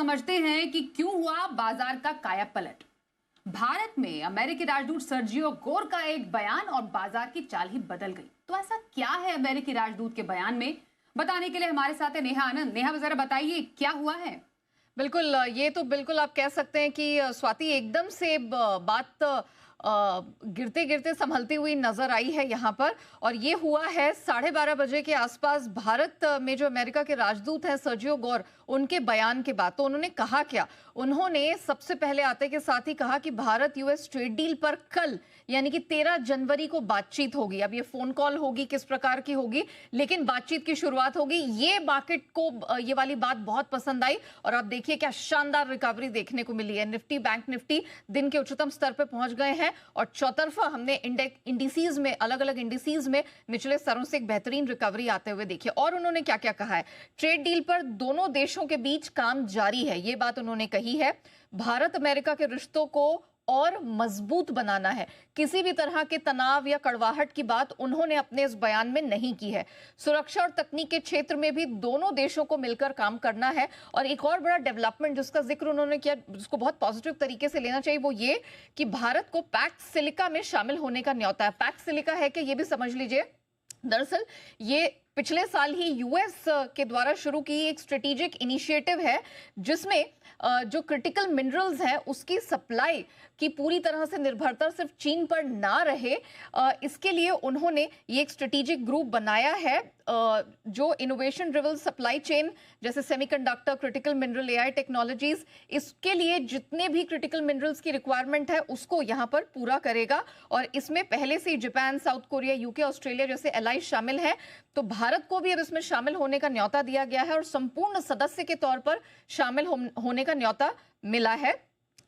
समझते हैं कि क्यों हुआ बाजार का कायापलट। भारत में अमेरिकी राजदूत सर्जियो गोर का एक बयान और बाजार की चाल ही बदल गई। तो ऐसा क्या है अमेरिकी राजदूत के बयान में, बताने के लिए हमारे साथ है नेहा आनंद। नेहा, जरा बताइए क्या हुआ है। बिल्कुल, ये तो बिल्कुल आप कह सकते हैं कि स्वाति एकदम से बात गिरते गिरते संभलती हुई नजर आई है यहाँ पर। और ये हुआ है 12:30 बजे के आसपास भारत में जो अमेरिका के राजदूत हैं सर्जियो गोर, उनके बयान के बाद। तो उन्होंने कहा क्या? उन्होंने सबसे पहले आते के साथ ही कहा कि भारत यूएस ट्रेड डील पर कल यानी कि 13 जनवरी को बातचीत होगी। अब ये फोन कॉल होगी, किस प्रकार की होगी, लेकिन बातचीत की शुरुआत होगी। ये मार्केट को ये वाली बात बहुत पसंद आई और आप देखिए क्या शानदार रिकवरी देखने को मिली है। निफ्टी, बैंक निफ्टी दिन के उच्चतम स्तर पर पहुंच गए हैं और चौतरफा हमने इंडिसीज में, अलग अलग इंडिसीज में निचले स्तरों से एक बेहतरीन रिकवरी आते हुए देखी। और उन्होंने क्या क्या कहा है? ट्रेड डील पर दोनों देशों के बीच काम जारी है, ये बात उन्होंने कही है। भारत अमेरिका के रिश्तों को और मजबूत बनाना है। किसी भी तरह के तनाव या कड़वाहट की बात उन्होंने अपने इस बयान में नहीं की है। सुरक्षा और तकनीक के क्षेत्र में भी दोनों देशों को मिलकर काम करना है। और एक और बड़ा डेवलपमेंट जिसका जिक्र उन्होंने किया, जिसको बहुत पॉजिटिव तरीके से लेना चाहिए, वो ये कि भारत को पैक्ट सिलिका में शामिल होने का न्योता है। पैक्ट सिलिका है कि ये भी समझ लीजिए, दरअसल ये पिछले साल ही यूएस के द्वारा शुरू की एक स्ट्रेटेजिक इनिशिएटिव है, जिसमें जो क्रिटिकल मिनरल्स हैं उसकी सप्लाई की पूरी तरह से निर्भरता सिर्फ चीन पर ना रहे, इसके लिए उन्होंने ये एक स्ट्रेटेजिक ग्रुप बनाया है। जो इनोवेशन ड्रिवन सप्लाई चेन जैसे semiconductor, critical mineral, AI technologies, इसके लिए जितने भी क्रिटिकल मिनरल्स की रिक्वायरमेंट है उसको यहाँ पर पूरा करेगा। और इसमें पहले से ही Japan, South Korea, UK, Australia जैसे एलाइज शामिल हैं। तो भारत को भी अब इसमें शामिल होने का न्योता दिया गया है और संपूर्ण सदस्य के तौर पर शामिल होने का न्योता मिला है।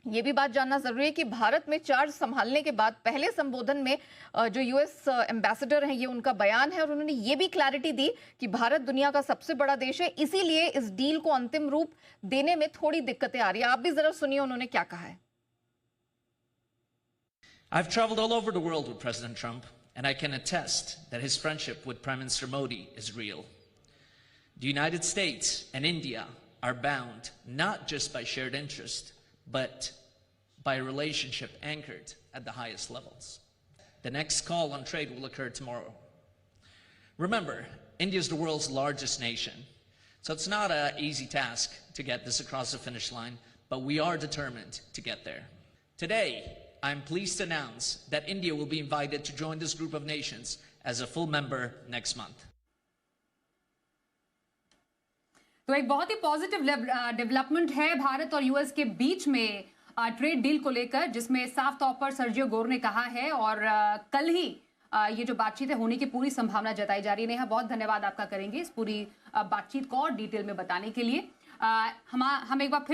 ये भी बात जानना जरूरी है कि भारत में चार्ज संभालने के बाद पहले संबोधन में जो यूएस एम्बेसडर हैं, ये उनका बयान है और उन्होंने ये भी क्लैरिटी दी कि भारत दुनिया का सबसे बड़ा देश है, इसीलिए इस डील को अंतिम रूप देने में थोड़ी दिक्कतें आ रही है। आप भी जरा सुनिए उन्होंने क्या कहा है। I've traveled all over the world with President Trump, and I can attest that his friendship with Prime Minister Modi is real. The United States and India are bound not just by shared interest, but by a relationship anchored at the highest levels. The next call on trade will occur tomorrow. Remember, India is the world's largest nation, so it's not an easy task to get this across the finish line, but we are determined to get there. Today, I'm pleased to announce that India will be invited to join this group of nations as a full member next month. तो एक बहुत ही positive development है भारत और US के बीच में trade deal को लेकर, जिसमें साफ तौर पर सर्जियो गोर ने कहा है और कल ही ये जो बातचीत है होने की पूरी संभावना जताई जा रही है। नेहा, बहुत धन्यवाद आपका करेंगे इस पूरी बातचीत को और डिटेल में बताने के लिए। हम एक बार फिर